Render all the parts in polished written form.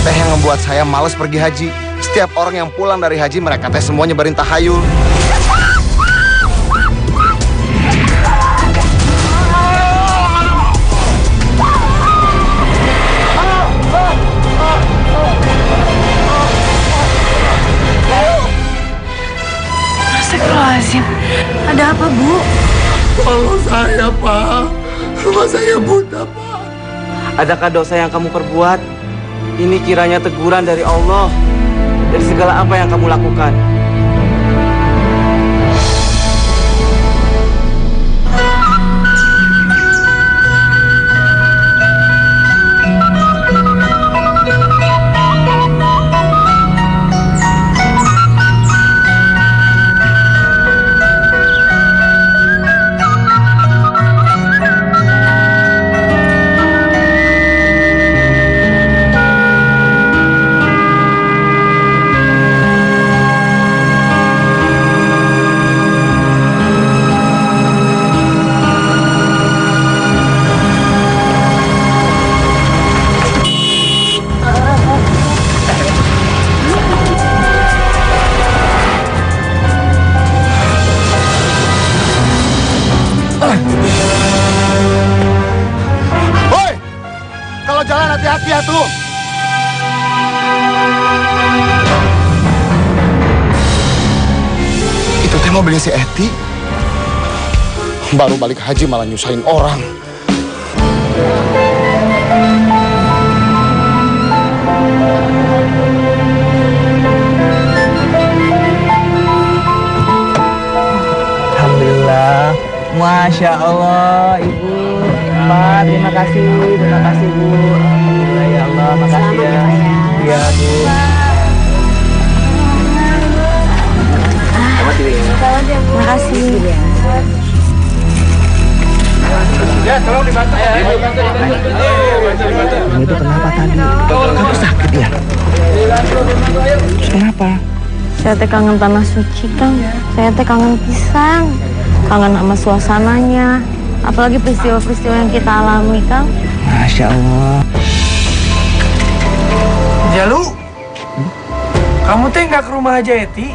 teh yang membuat saya males pergi haji. Setiap orang yang pulang dari haji, mereka teh semua nyebarin tahayul. Astagfirullahaladzim. Ada apa, Bu? Tolong saya, Pak. Rumah saya buta, Pak. Adakah dosa yang kamu perbuat? Ini kiranya teguran dari Allah dari segala apa yang kamu lakukan. Jalan hati-hati ya tuh. Itu teh mobilnya si Eti. Baru balik haji malah nyusahin orang. Alhamdulillah. Masya Allah, Ibu. Pak, terima kasih Bu. Alhamdulillah ya Allah, makasih ya. Iya Bu. Selamat ya. Terima kasih. Ya, tolong dibantu. Ini tuh kenapa tadi? Kamu sakit ya? Kenapa? Saya teh kangen tanah suci, Kang. Saya teh kangen pisang. Kangen sama suasananya. Apalagi peristiwa-peristiwa yang kita alami, Kang. Masya Allah. Jalu, kamu teh nggak ke rumah Haji Eti?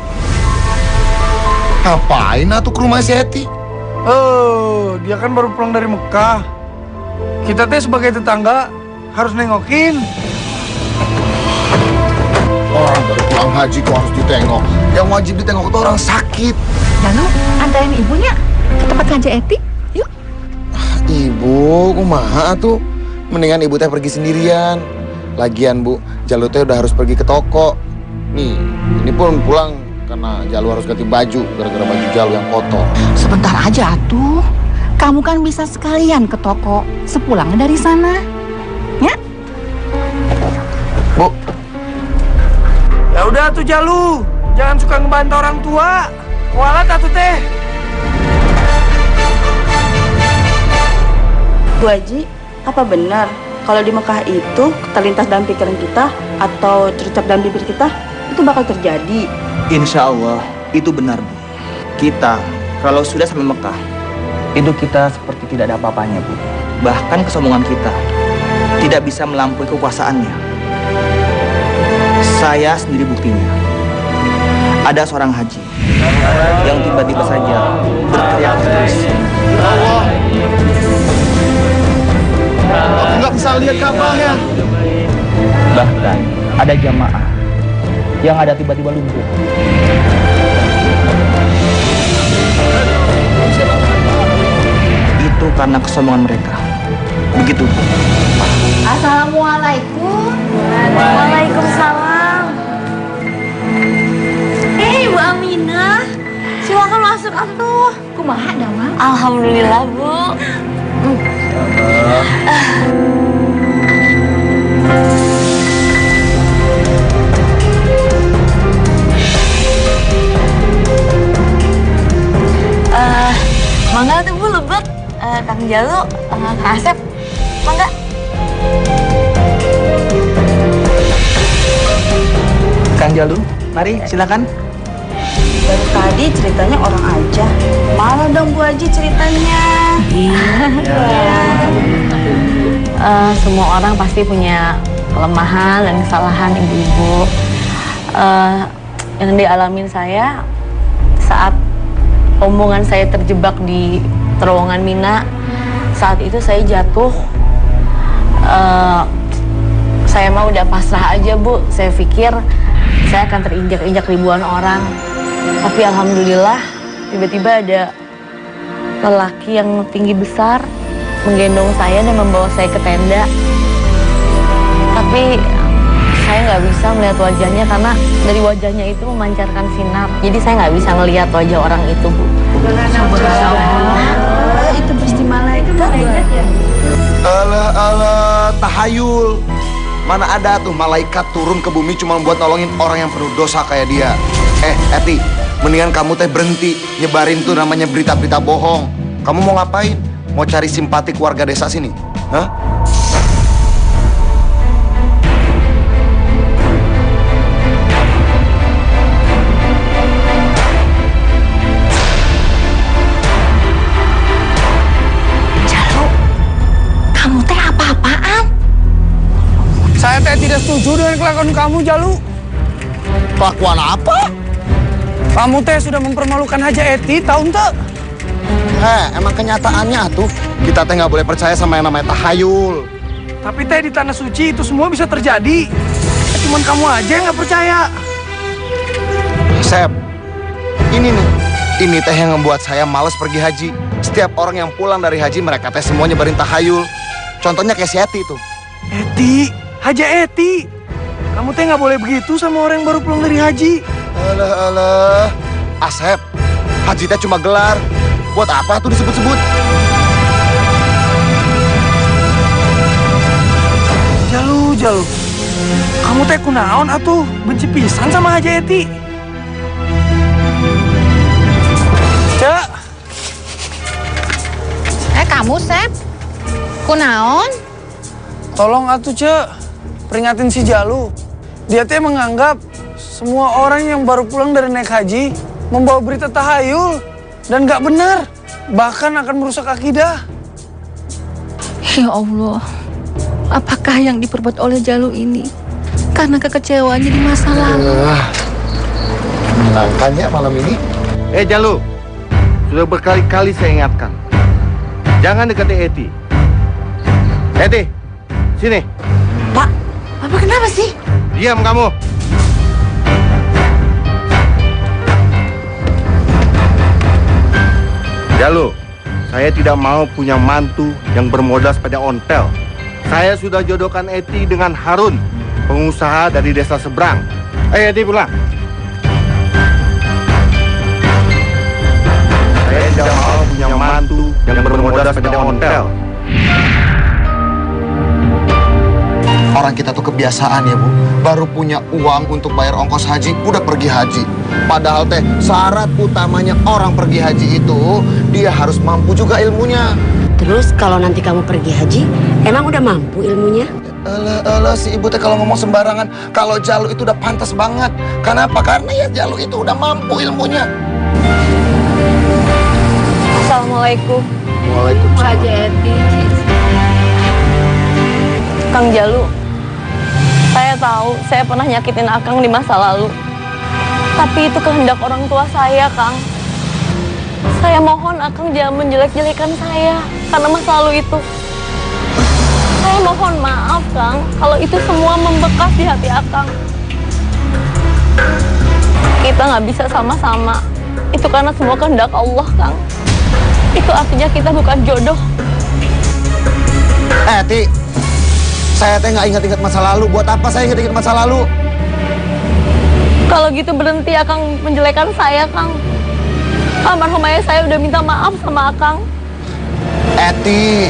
Ngapain atuh ke rumah si Eti? Oh, dia kan baru pulang dari Mekah. Kita teh sebagai tetangga harus nengokin. Orang baru pulang haji kok harus ditengok. Yang wajib ditengok itu orang sakit. Lalu, antarin ibunya ke tempat Haji Eti. Yuk. Ibu, kumaha tuh? Mendingan ibu teh pergi sendirian. Lagian Bu, Jalu teh udah harus pergi ke toko. Nih, ini pun pulang karena Jalu harus ganti baju gara-gara baju Jalu yang kotor. Sebentar aja tuh. Kamu kan bisa sekalian ke toko sepulangnya dari sana. Ya? Bu, Ya udah tuh Jalu, jangan suka ngebantah orang tua. Kualat atuh teh. Bu Haji, apa benar kalau di Mekah itu terlintas dalam pikiran kita atau terucap dalam bibir kita itu bakal terjadi? Insya Allah itu benar Bu. Kita kalau sudah sampai Mekah, hidup kita seperti tidak ada apa-apanya Bu. Bahkan kesombongan kita tidak bisa melampaui kekuasaannya. Saya sendiri buktinya. Ada seorang haji yang tiba-tiba saja berteriak terus. aku nggak bisa lihat kapalnya. Bahkan ada jamaah yang ada tiba-tiba lumpuh. Itu karena kesombongan mereka. Begitu. Assalamualaikum. Waalaikumsalam. Ibu Aminah. Silakan masuk atuh. Kumaha damang? Alhamdulillah, Bu. Mangga tuh Bu lebet. Kang Jalu, Kang Asep. Mangga. Kang Jalu, mari silakan. Baru tadi ceritanya orang aja, malah dong Bu Haji ceritanya. Semua orang pasti punya kelemahan dan kesalahan ibu-ibu yang dialamin saya saat rombongan saya terjebak di terowongan Mina. Saat itu saya jatuh. Saya mah udah pasrah aja, Bu. Saya pikir saya akan terinjak-injak ribuan orang. Tapi alhamdulillah tiba-tiba ada lelaki yang tinggi besar menggendong saya dan membawa saya ke tenda. Tapi saya nggak bisa melihat wajahnya karena dari wajahnya itu memancarkan sinar. Jadi saya nggak bisa melihat wajah orang itu, Bu. Itu pasti malaikat. Alah, tahayul. Mana ada tuh malaikat turun ke bumi cuma buat nolongin orang yang penuh dosa kayak dia. Eti, mendingan kamu teh berhenti nyebarin tuh namanya berita-berita bohong. Kamu mau ngapain? Mau cari simpati warga desa sini? Hah? Jalu, kamu teh apa-apaan? Saya teh tidak setuju dengan kelakuan kamu, Jalu. Kelakuan apa? Kamu teh sudah mempermalukan Haja Eti, tahu ente? Emang kenyataannya tuh kita teh nggak boleh percaya sama yang namanya tahayul. Tapi teh di tanah suci itu semua bisa terjadi. Cuman kamu aja yang nggak percaya. Sep, ini teh yang membuat saya malas pergi haji. Setiap orang yang pulang dari haji mereka teh semua nyebarin tahayul. Contohnya kayak si Eti tuh. Eti, Haja Eti. Kamu teh nggak boleh begitu sama orang yang baru pulang dari haji. Alah. Asep, haji teh cuma gelar. Buat apa tuh disebut-sebut? Jalu. Kamu teh kunaon atuh? Benci pisan sama Haja Eti. Cek. Kamu, Sep? Kunaon? Tolong atuh, Cek. Peringatin si Jalu. Dia teh menganggap semua orang yang baru pulang dari naik haji membawa berita tahayul dan gak benar. Bahkan akan merusak akidah. Ya Allah, apakah yang diperbuat oleh Jalu ini karena kekecewaannya di masa lalu? Menyenangkan ya malam ini. Jalu, sudah berkali-kali saya ingatkan. Jangan dekati Eti. Eti, sini. Pak, Bapak kenapa sih? Diam kamu. Jalu, saya tidak mau punya mantu yang bermodal sepeda ontel. Saya sudah jodohkan Eti dengan Harun, pengusaha dari desa seberang. Ayo Eti pulang. Saya tidak mau punya mantu yang bermodal sepeda ontel. Orang kita tuh kebiasaan ya, Bu. Baru punya uang untuk bayar ongkos haji, udah pergi haji. Padahal teh syarat utamanya orang pergi haji itu dia harus mampu juga ilmunya. Terus kalau nanti kamu pergi haji, emang udah mampu ilmunya? Alah, si ibu teh kalau ngomong sembarangan. Kalau Jalu itu udah pantas banget. Kenapa? Karena ya Jalu itu udah mampu ilmunya. Assalamualaikum. Waalaikumsalam. Haja Eti. Kang Jalu, saya tahu saya pernah nyakitin Akang di masa lalu. Tapi itu kehendak orang tua saya, Kang. Saya mohon Akang jangan menjelek-jelekan saya karena masa lalu itu. Saya mohon maaf, Kang, kalau itu semua membekas di hati Akang. Kita nggak bisa sama-sama. Itu karena semua kehendak Allah, Kang. Itu artinya kita bukan jodoh. Ti, saya teh nggak ingat-ingat masa lalu. Buat apa saya ingat-ingat masa lalu? Kalau gitu berhenti Akang menjelekan saya, Kang. Almarhum ayah saya udah minta maaf sama Akang. Eti,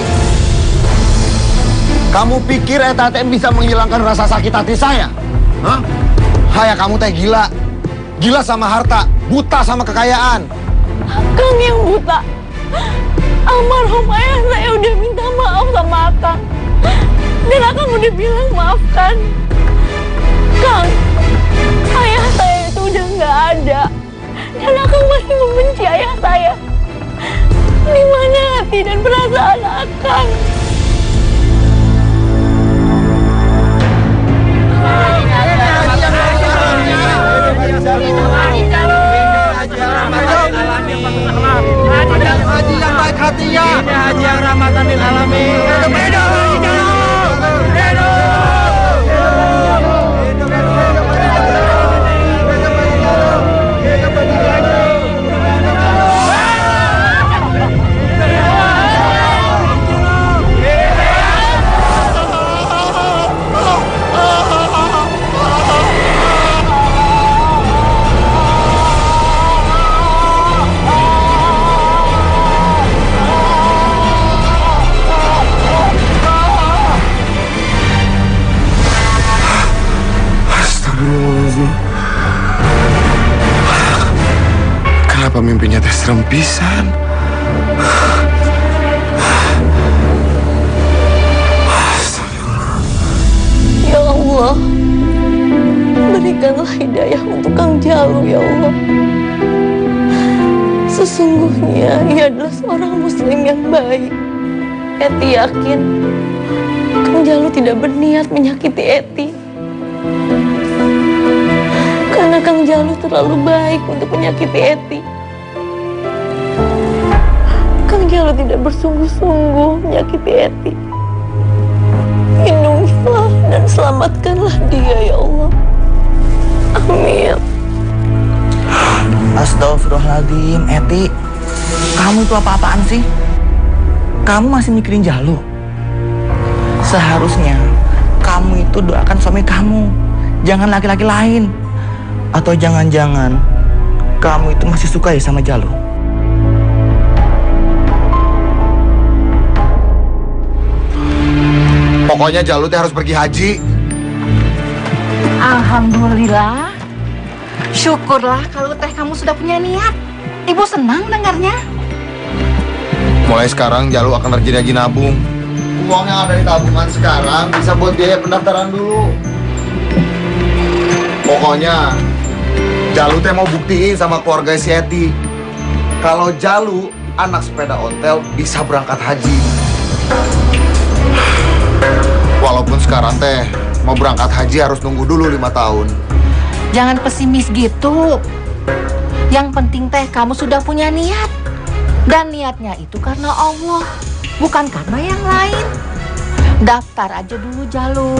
kamu pikir Eta teh bisa menghilangkan rasa sakit hati saya? Hah? Kayak kamu teh gila. Gila sama harta, buta sama kekayaan. Akang yang buta. Almarhum ayah saya udah minta maaf sama Akang. Dan Akang udah bilang maafkan. Kang, ayah saya itu udah nggak ada. Dan Akang masih membenci ayah saya. Di mana hati dan perasaan Akang? Rabbil Alamin. Kenapa mimpinya teh serem pisan? Ya Allah, berikanlah hidayah untuk Kang Jalu, ya Allah. Sesungguhnya ia adalah seorang muslim yang baik. Eti yakin Kang Jalu tidak berniat menyakiti Eti. Karena Kang Jalu terlalu baik untuk menyakiti Eti. Kang Jalu tidak bersungguh-sungguh menyakiti Eti. Lindungilah dan selamatkanlah dia, ya Allah. Amin. Astagfirullahaladzim, Eti. Kamu itu apa-apaan sih? Kamu masih mikirin Jalu? Seharusnya kamu itu doakan suami kamu, jangan laki-laki lain. Atau jangan-jangan kamu itu masih suka ya sama Jalu? Pokoknya Jalu teh harus pergi haji. Alhamdulillah. Syukurlah kalau teh kamu sudah punya niat. Ibu senang dengarnya. Mulai sekarang Jalu akan rajin haji nabung. Uang yang ada di tabungan sekarang bisa buat biaya pendaftaran dulu. Pokoknya Jalu teh mau buktiin sama keluarga si Eti kalau Jalu anak sepeda ontel bisa berangkat haji. Walaupun sekarang teh mau berangkat haji harus nunggu dulu 5 tahun. Jangan pesimis gitu. Yang penting teh kamu sudah punya niat. Dan niatnya itu karena Allah, bukan karena yang lain. Daftar aja dulu Jalu.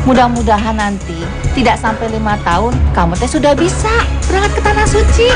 Mudah-mudahan nanti tidak sampai 5 tahun kamu teh sudah bisa berangkat ke Tanah Suci.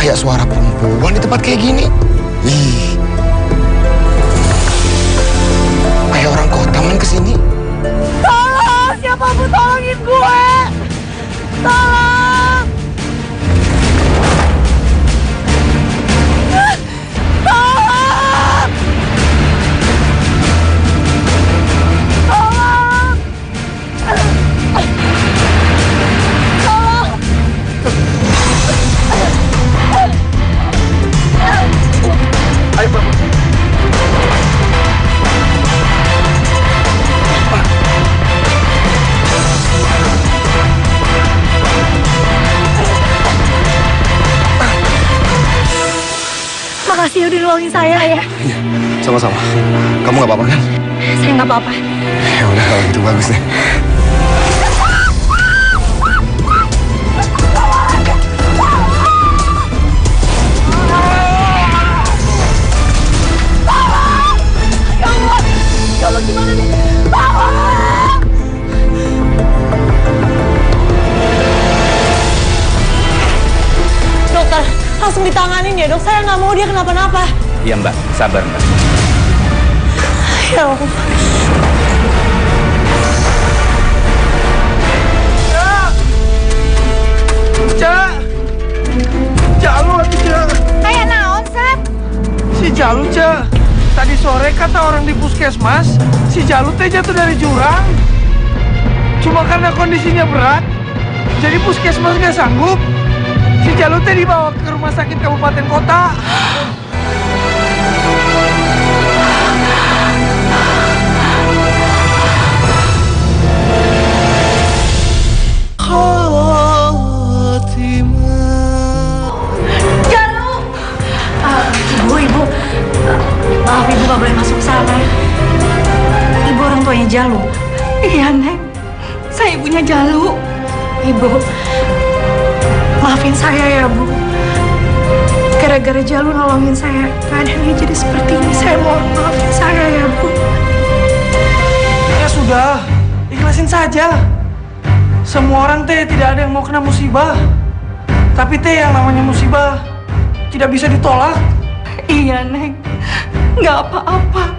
Kayak suara perempuan di tempat kayak gini. Ih. Kayak orang kota main kesini. Tolong, siapapun tolongin gue. Tolong. Tolong. Tolong. Tolong. Ayo, Pak. Makasih udah nolongin saya ya. Iya, sama-sama. Kamu nggak apa-apa kan? Saya nggak apa-apa. Ya udah kalau gitu bagus deh. Ya Allah, gimana nih? Tolong! Dokter, langsung ditanganin ya dok. Saya nggak mau dia kenapa-napa. Iya mbak, sabar mbak. Ya Allah. Cak! Jalu lagi, Cak. Kayak naon, Sat? Si Jalu, Cak. Tadi sore kata orang di puskesmas, Si Jalut teh jatuh dari jurang. Cuma karena kondisinya berat, jadi puskesmas nggak sanggup. Si Jalut teh dibawa ke rumah sakit kabupaten kota. Ibu, maaf ibu gak boleh masuk sana. Ibu orang tuanya Jalu. Iya, Neng. Saya ibunya Jalu. Ibu, maafin saya ya, Bu. Gara-gara Jalu nolongin saya, keadaannya jadi seperti ini. Saya mohon maafin saya ya, Bu. Ya sudah, ikhlasin saja. Semua orang teh tidak ada yang mau kena musibah. Tapi teh yang namanya musibah tidak bisa ditolak. Iya, Neng. Nggak apa-apa.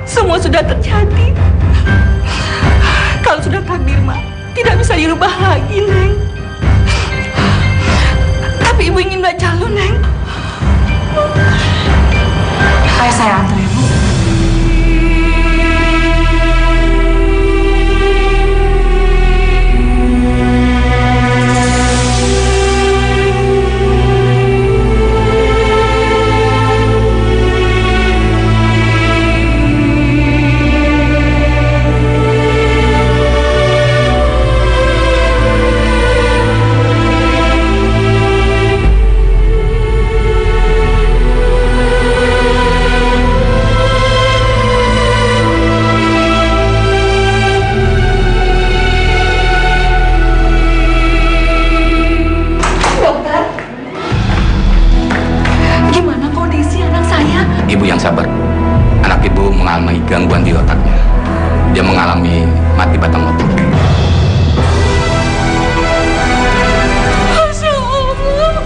Semua sudah terjadi. Kalau sudah takdir, mah tidak bisa dirubah lagi, Neng. Tapi ibu ingin Mbak Jalu, Neng. Ayo saya antar ibu. Ibu yang sabar. Anak ibu mengalami gangguan di otaknya. Dia mengalami mati batang otak. Masya Allah.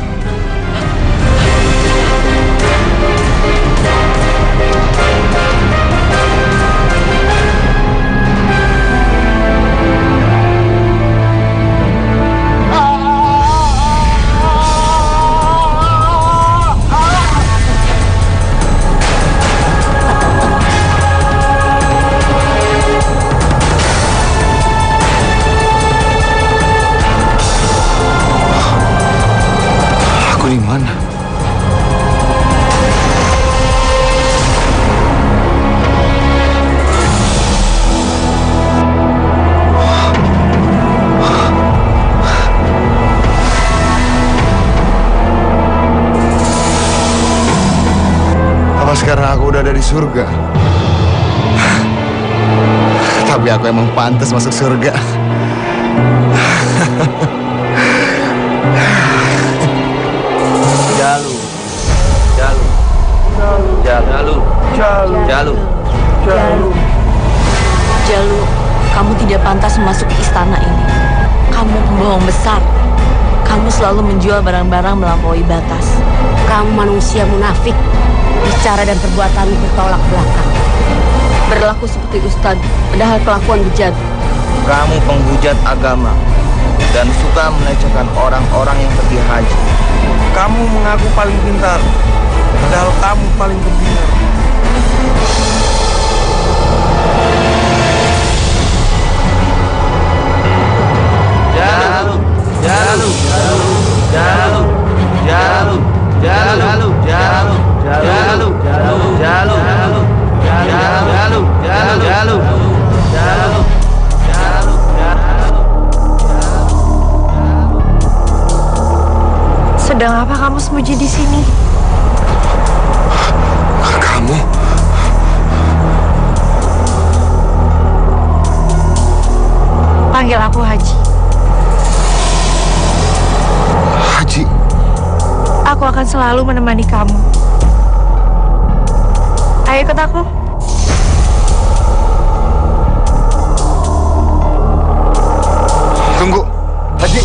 Di mana? Apa sekarang aku udah ada di surga? Tapi aku emang pantas masuk surga. Jalu. Jalu, kamu tidak pantas memasuki istana ini. Kamu pembohong besar. Kamu selalu menjual barang-barang melampaui batas. Kamu manusia munafik. Bicara dan perbuatanmu bertolak belakang. Berlaku seperti ustadz, padahal kelakuan bejat. Kamu penghujat agama dan suka melecehkan orang-orang yang pergi haji. Kamu mengaku paling pintar, padahal kamu paling kebinar. Sedang apa kamu sembunyi di sini? Kamu? Panggil aku Haji. Haji? Aku akan selalu menemani kamu. Ayo ikut aku. Tunggu, Haji.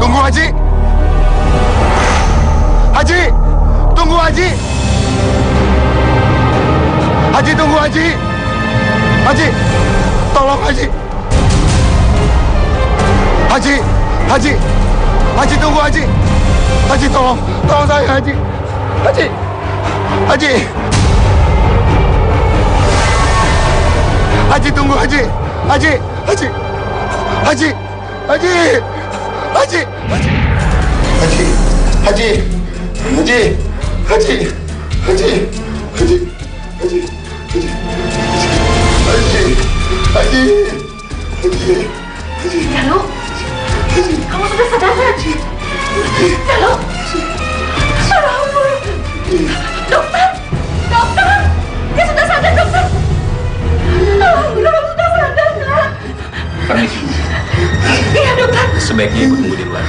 Tunggu, Haji. Haji, tunggu, Haji. Haji, tunggu, Haji. Haji, tolong, Haji. Haji, Haji. Haji, tunggu, Haji. Haji, tolong saya, Haji. Haji. Haji! Haji, tunggu Haji! Haji! Haji! Haji! Haji! Haji! Haji! Haji! Haji! Haji! Haji! Haji! Haji! Haji! Haji! Haji! Haji! Jalu, kamu sudah sadar, Haji? Jalu, alhamdulillah. Dokter, dokter, dia sudah sadar, dokter. Alhamdulillah, kamu sudah sadar, nak. Permisi. Iya, dokter. Sebaiknya ibu tunggu di luar.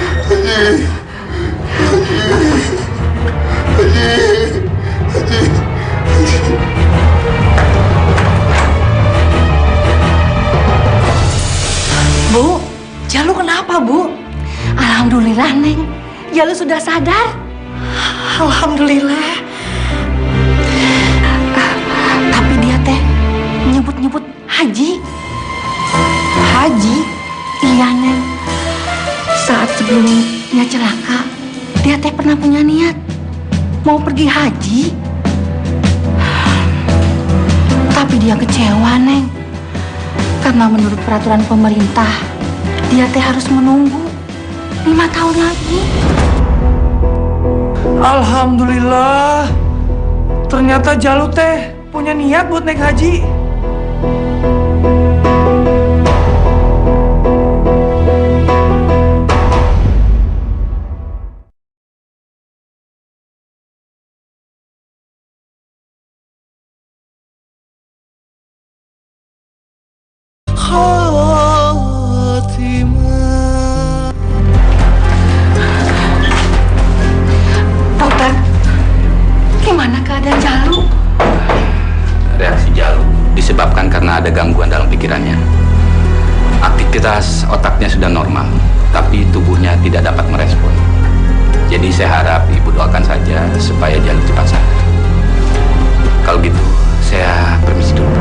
Bu, Jalu kenapa, Bu? Alhamdulillah, Neng. Jalu sudah sadar. Alhamdulillah. Tapi dia teh nyebut-nyebut Haji. Haji? Iya, Neng. Saat sebelum dia celaka, dia teh pernah punya niat mau pergi haji. Tapi dia kecewa, Neng. Karena menurut peraturan pemerintah, dia teh harus menunggu 5 tahun lagi. Alhamdulillah. Ternyata Jalu teh punya niat buat naik haji. Dokter, gimana keadaan Jalu? Reaksi Jalu disebabkan karena ada gangguan dalam pikirannya. Aktivitas otaknya sudah normal, tapi tubuhnya tidak dapat merespon. Jadi saya harap ibu doakan saja supaya Jalu cepat sadar. Kalau gitu, saya permisi dulu.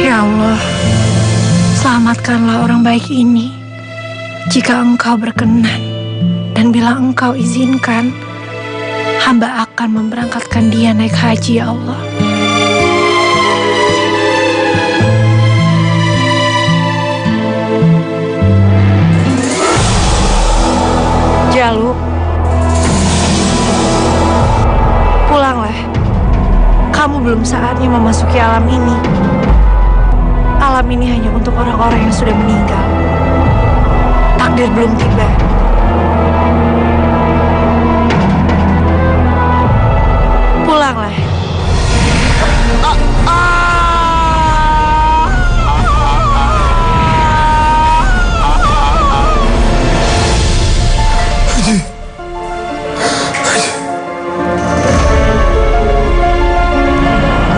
Ya Allah, selamatkanlah orang baik ini. Jika Engkau berkenan dan bila Engkau izinkan, hamba akan memberangkatkan dia naik haji, ya Allah. Jalu, pulanglah. Kamu belum saatnya memasuki alam ini. Alam ini hanya untuk orang-orang yang sudah meninggal. Takdir belum tiba. Pulanglah.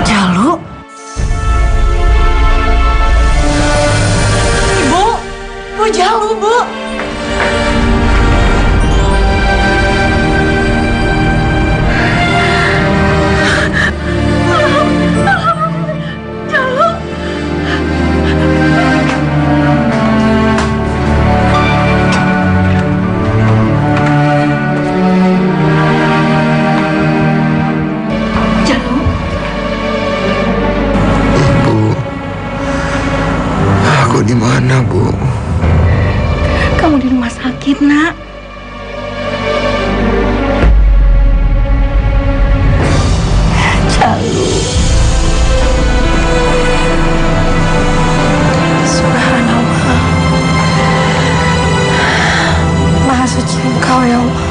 Jalu? Bu Jalu, Bu. Jalu. Jalu. Ibu, aku di mana, Bu? Kamu di rumah sakit, Nak. Jalu. Subhanallah. Maha suci Engkau, ya Allah.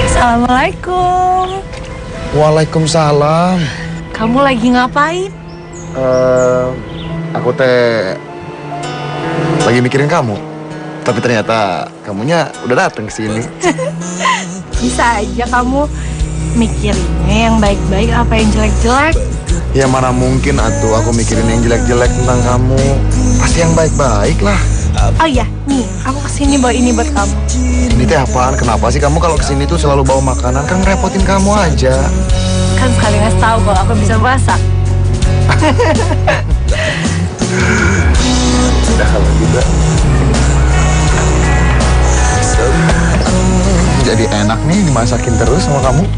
Assalamualaikum. Waalaikumsalam. Kamu lagi ngapain? Aku teh lagi mikirin kamu. Tapi ternyata kamunya udah datang ke sini. Bisa aja kamu mikirinnya yang baik-baik apa yang jelek-jelek. Ya mana mungkin atuh aku mikirin yang jelek-jelek tentang kamu. Pasti yang baik-baik lah. Oh iya, nih aku kesini bawa ini buat kamu. Ini teh apaan? Kenapa sih kamu kalau kesini tuh selalu bawa makanan? Kan ngerepotin kamu aja. Kan sekali ngasih tahu kalau aku bisa masak. Udah kalau gitu. Jadi enak nih dimasakin terus sama kamu.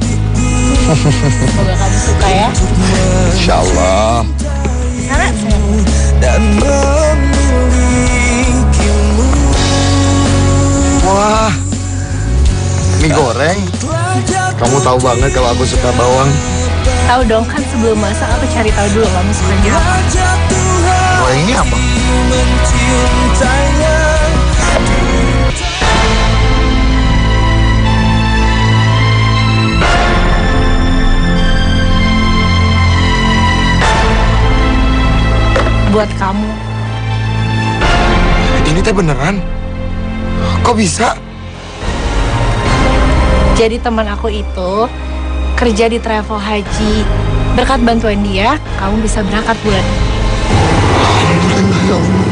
Semoga kamu suka ya. Insya Allah. Sana, Wah, mie goreng. Kamu tahu banget kalau aku suka bawang. tahu dong kan sebelum masak aku cari tahu dulu kamu sukanya apa. Oh ini apa? Buat kamu. Ini teh beneran? Kok bisa? Jadi teman aku itu kerja di travel haji. Berkat bantuan dia, kamu bisa berangkat bulan ini. Alhamdulillah ya Allah.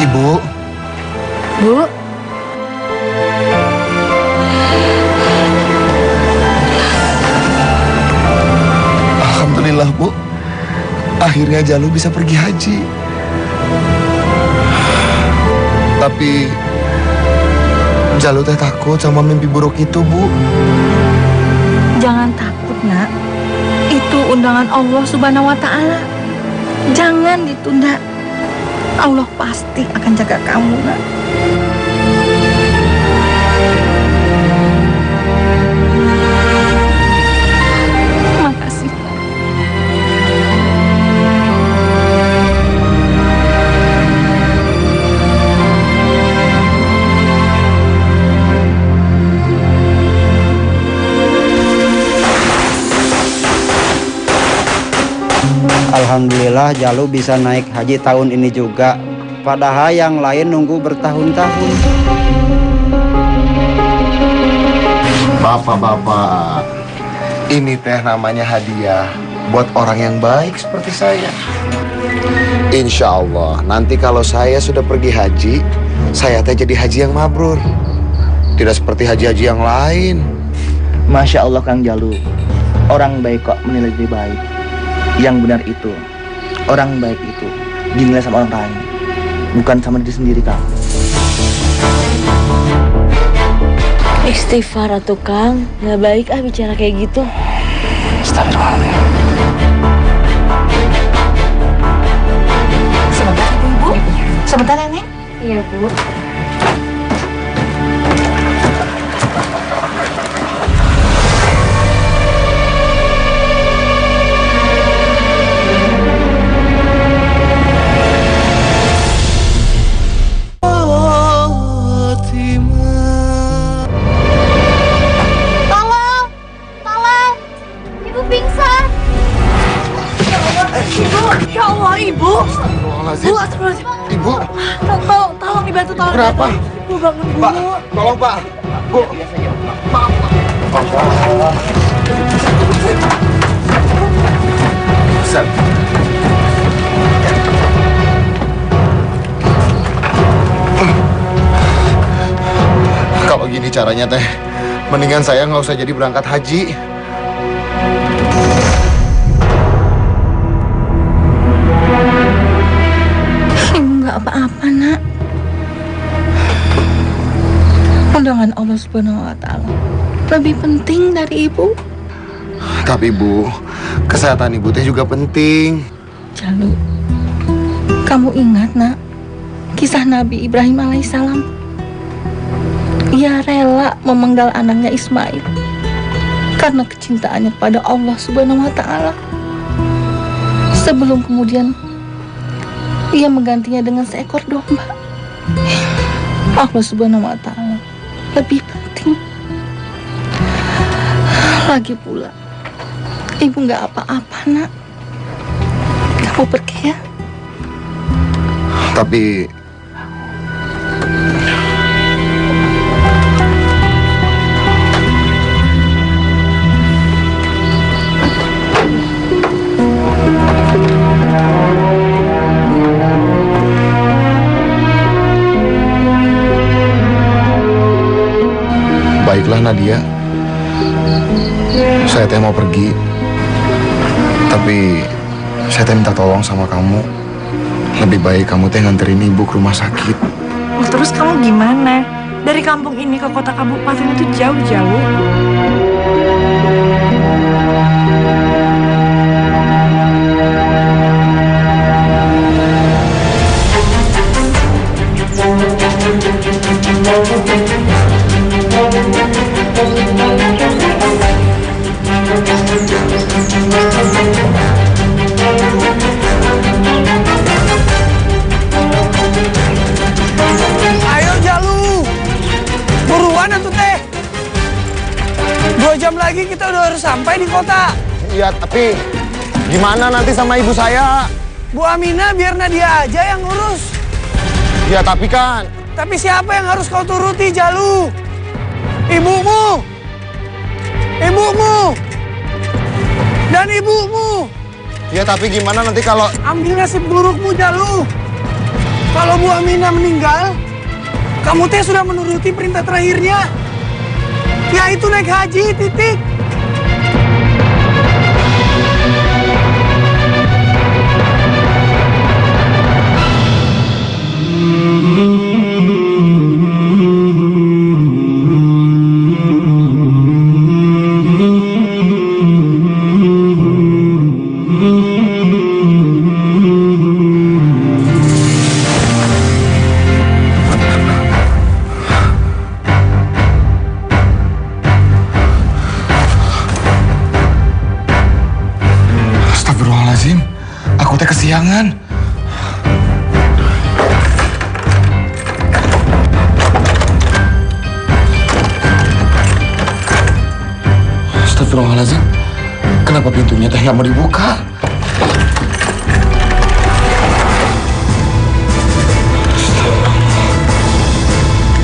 Ibu. Bu, Alhamdulillah Bu. Akhirnya Jalu bisa pergi haji. Tapi Jalu teh takut sama mimpi buruk itu, Bu. jangan takut, Nak. Itu undangan Allah Subhanahu wa Ta'ala. Jangan ditunda. Allah pasti akan jaga kamu, Nak. Makasih, Nak. Alhamdulillah Jalu bisa naik haji tahun ini juga. Padahal yang lain nunggu bertahun-tahun. Bapak-bapak, ini teh namanya hadiah buat orang yang baik seperti saya. Insya Allah, nanti kalau saya sudah pergi haji, saya teh jadi haji yang mabrur. Tidak seperti haji-haji yang lain. Masya Allah Kang Jalu, orang baik kok menilai lebih baik. Yang benar itu, orang baik itu dinilai sama orang lain, bukan sama diri sendiri, Kang. Istighfar atuh Kang, nggak baik bicara kayak gitu. Astagfirullahaladzim. Sebentar Ibu. Sebentar ya, Neng. Iya, Bu. Ya Allah, Ibu. Astagfirullahaladzim. Bu, astagfirullahaladzim. Ibu. Tolong dibantu, tolong. Kenapa? Bu, bangun dulu. Pak, tolong Pak. Bu. Maaf, Pak. Ustaz. Kalau gini caranya teh, mendingan saya nggak usah jadi berangkat haji. Enggak apa-apa, Nak. Undangan Allah Subhanahu wa Ta'ala lebih penting dari Ibu. Tapi Bu, kesehatan Ibu teh juga penting. Jalu, kamu ingat, Nak, kisah Nabi Ibrahim alaihissalam? Ia rela memenggal anaknya Ismail karena kecintaannya kepada Allah Subhanahu wa Ta'ala. Sebelum kemudian ia menggantinya dengan seekor domba. Allah Subhanahu wa Ta'ala lebih penting. Lagi pula, Ibu nggak apa-apa, Nak. Nggak Aku pergi ya. Tapi baiklah Nadia, saya teh mau pergi, tapi saya teh minta tolong sama kamu. Lebih baik kamu teh nganterin ibu ke rumah sakit. Oh, terus kamu gimana? Dari kampung ini ke kota kabupaten itu jauh-jauh. Ayo Jalu, buruan atuh teh. 2 jam lagi kita udah harus sampai di kota. Iya, tapi gimana nanti sama ibu saya? Bu Aminah biar Nadia aja yang ngurus. Ya tapi kan. Tapi siapa yang harus kau turuti, Jalu? Ibumu. Ibumu. Dan ibumu. Ya tapi gimana nanti kalau... Ambil nasib burukmu, Jalu. Kalau Bu Aminah meninggal, kamu teh sudah menuruti perintah terakhirnya. Yaitu naik haji, titik. Astagfirullahaladzim, aku teh kesiangan. Astagfirullahaladzim, kenapa pintunya teh nggak mau dibuka?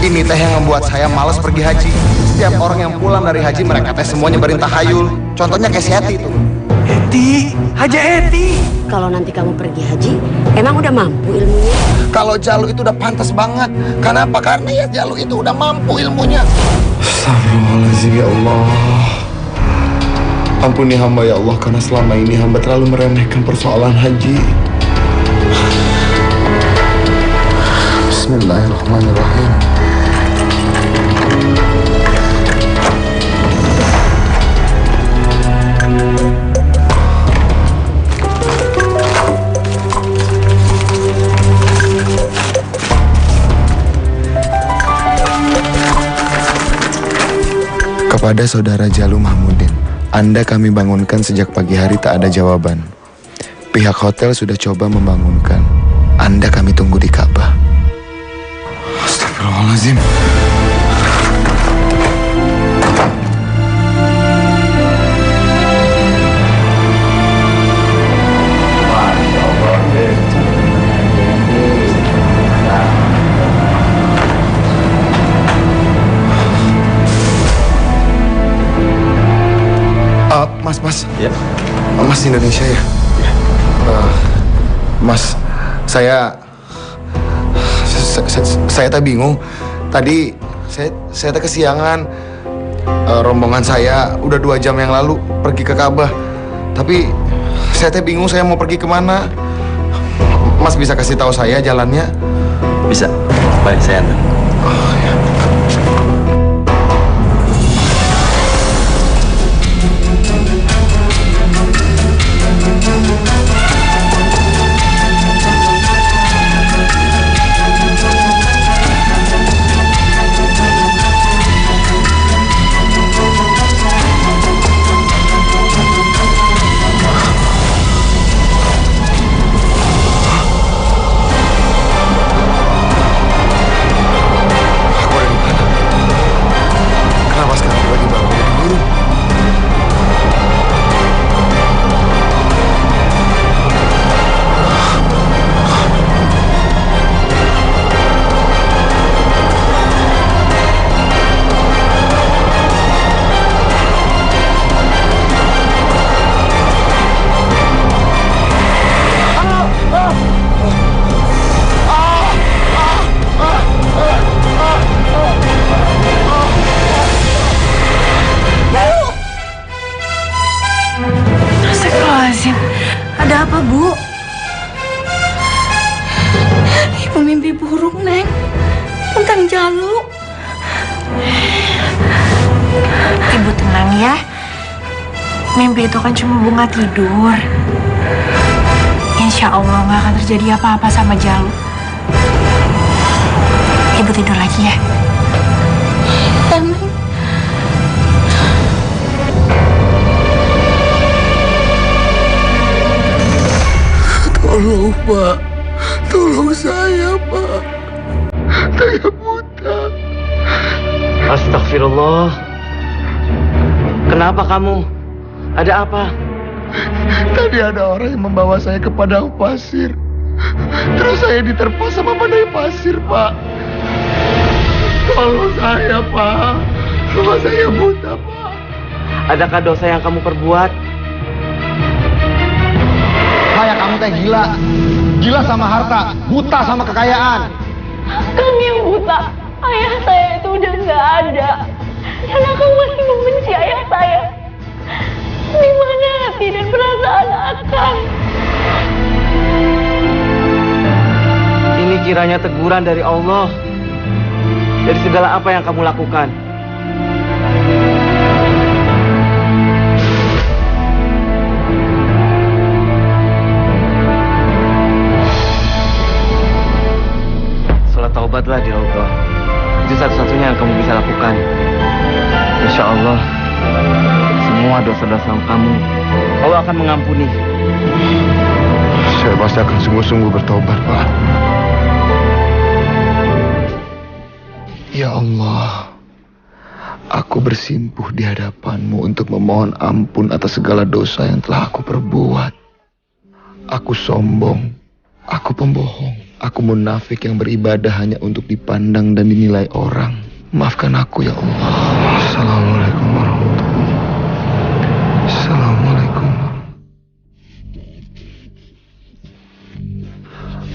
Ini teh yang membuat saya malas pergi haji. Setiap orang yang pulang dari haji mereka teh semuanya nyebarin tahayul. Contohnya kayak si Eti tuh. Eti, Haja Eti. Kalau nanti kamu pergi haji, emang udah mampu ilmunya? Kalau Jalu itu udah pantas banget. Kenapa? Karena ya Jalu itu udah mampu ilmunya. Astagfirullahaladzim ya Allah. Ampuni hamba ya Allah, karena selama ini hamba terlalu meremehkan persoalan haji. Bismillahirrahmanirrahim. Kepada saudara Jalu Mahmudin, Anda kami bangunkan sejak pagi hari tak ada jawaban. Pihak hotel sudah coba membangunkan. Anda kami tunggu di Ka'bah. Astagfirullahaladzim. Mas. Ya. Mas Indonesia ya? Ya. Mas, saya tak bingung. Tadi saya tak kesiangan. Rombongan saya udah 2 jam yang lalu pergi ke Ka'bah. Tapi saya tak bingung saya mau pergi kemana. Mas bisa kasih tahu saya jalannya? Bisa. Baik, saya antar. Oh, ya. buruk, Neng. Tentang Jalu. Ibu tenang ya. Mimpi itu kan cuma bunga tidur. Insya Allah nggak akan terjadi apa-apa sama Jalu. Ibu tidur lagi ya. Tolong, Pak. Tolong saya, Pak. Saya buta. Astagfirullah. Kenapa kamu? Ada apa? Tadi ada orang yang membawa saya ke padang pasir. Terus saya diterpa sama badai pasir, Pak. Tolong saya, Pak. Rumah saya buta, Pak. Adakah dosa yang kamu perbuat? Kayak kamu teh gila. Gila sama harta, buta sama kekayaan. Kang yang buta, ayah saya itu udah nggak ada. Dan aku masih membenci ayah saya. Di mana hati dan perasaan Akang? Ini kiranya teguran dari Allah dari segala apa yang kamu lakukan. Salat taubatlah di Allah. Itu satu-satunya yang kamu bisa lakukan. Insya Allah semua dosa-dosa kamu Allah akan mengampuni. Saya pasti akan sungguh-sungguh bertobat, Pak. Ya Allah, aku bersimpuh di hadapan-Mu untuk memohon ampun atas segala dosa yang telah aku perbuat. Aku sombong, aku pembohong, aku munafik yang beribadah hanya untuk dipandang dan dinilai orang. Maafkan aku ya Allah. Assalamualaikum warahmatullahi wabarakatuh. Assalamualaikum.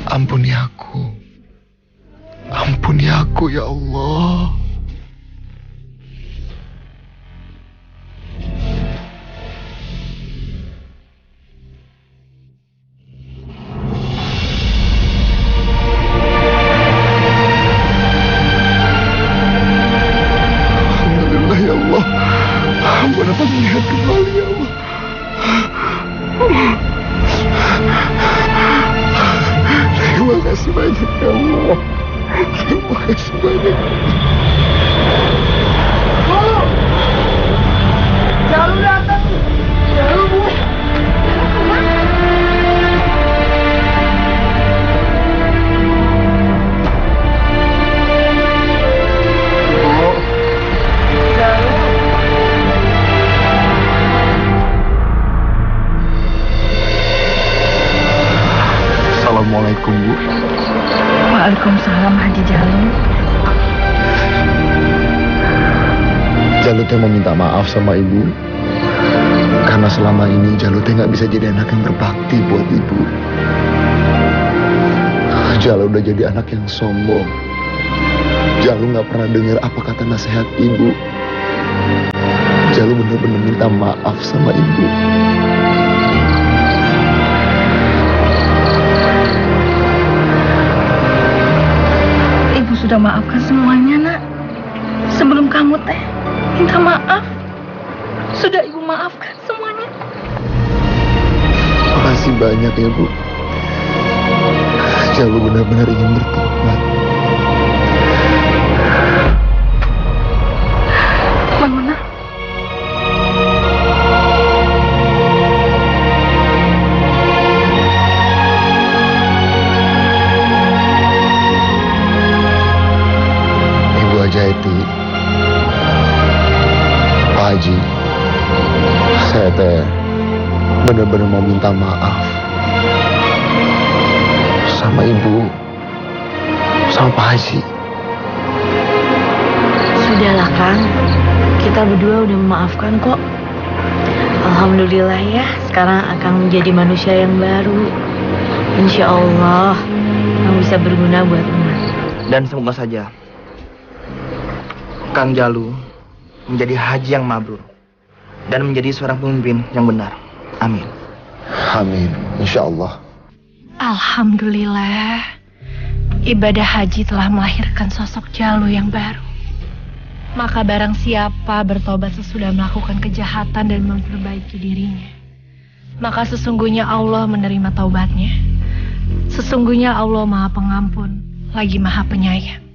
Ampuni aku. Ampuni aku ya Allah. Alhamdulillah ya Allah. Hamba dapat melihat kembali ya Allah. Terima kasih banyak ya Allah. Terima kasih banyak. Jalu datang. Jalu, Bu. Assalamualaikum, Bu. Waalaikumsalam, Haji Jalu. Jalu teh mau minta maaf sama Ibu. Karena selama ini Jalu teh nggak bisa jadi anak yang berbakti buat Ibu. Jalu udah jadi anak yang sombong. Jalu nggak pernah dengar apa kata nasihat Ibu. Jalu bener-bener minta maaf sama Ibu. Sudah maafkan semuanya, Nak. Sebelum kamu teh minta maaf, sudah Ibu maafkan semuanya. Makasih banyak ya, Bu. Jalu benar-benar ingin bertobat. Bangun, Nak. Jaiti, Pak Haji, saya teh benar-benar mau minta maaf sama Ibu, sama Pak Haji. Sudahlah, Kang. Kita berdua udah memaafkan kok. Alhamdulillah ya, sekarang Akang menjadi manusia yang baru. Insya Allah, yang bisa berguna buat umat. Dan semoga saja Kang Jalu menjadi haji yang mabrur dan menjadi seorang pemimpin yang benar. Amin. Amin, insya Allah. Alhamdulillah. ibadah haji telah melahirkan sosok Jalu yang baru. Maka barang siapa bertobat sesudah melakukan kejahatan dan memperbaiki dirinya, maka sesungguhnya Allah menerima taubatnya. Sesungguhnya Allah Maha Pengampun, lagi Maha Penyayang.